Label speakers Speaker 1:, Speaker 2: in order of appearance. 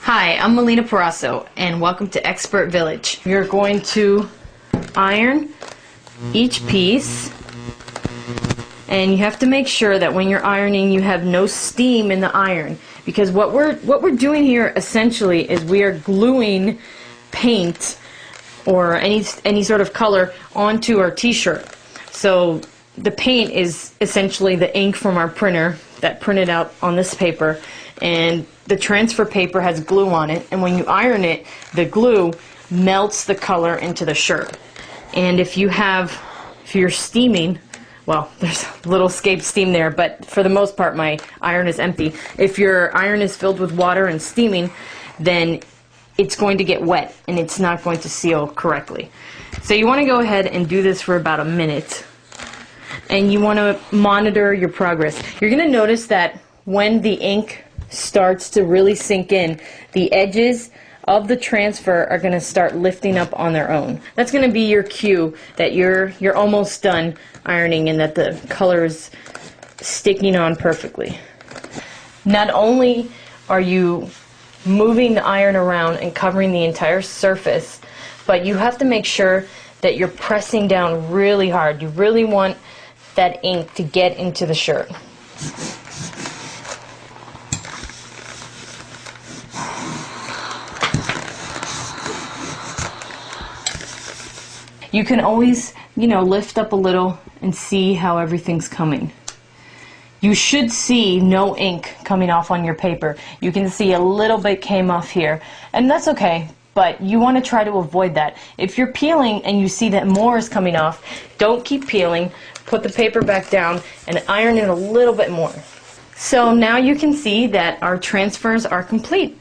Speaker 1: Hi, I'm Melina Parasso, and welcome to Expert Village. You're going to iron each piece, and you have to make sure that when you're ironing you have no steam in the iron, because what we're doing here essentially is we are gluing paint or any sort of color onto our t-shirt. So the paint is essentially the ink from our printer that printed out on this paper, and the transfer paper has glue on it, and when you iron it, the glue melts the color into the shirt. And if you're steaming, well, there's a little escaped steam there, but for the most part my iron is empty. If your iron is filled with water and steaming, then it's going to get wet and it's not going to seal correctly. So you want to go ahead and do this for about a minute, and you want to monitor your progress. You're going to notice that when the ink starts to really sink in, the edges of the transfer are going to start lifting up on their own. That's going to be your cue that you're almost done ironing and that the color is sticking on perfectly. Not only are you moving the iron around and covering the entire surface, but you have to make sure that you're pressing down really hard. You really want that ink to get into the shirt. You can always, lift up a little and see how everything's coming. You should see no ink coming off on your paper. You can see a little bit came off here, and that's okay, but you want to try to avoid that. If you're peeling and you see that more is coming off, don't keep peeling. Put the paper back down and iron it a little bit more. So now you can see that our transfers are complete.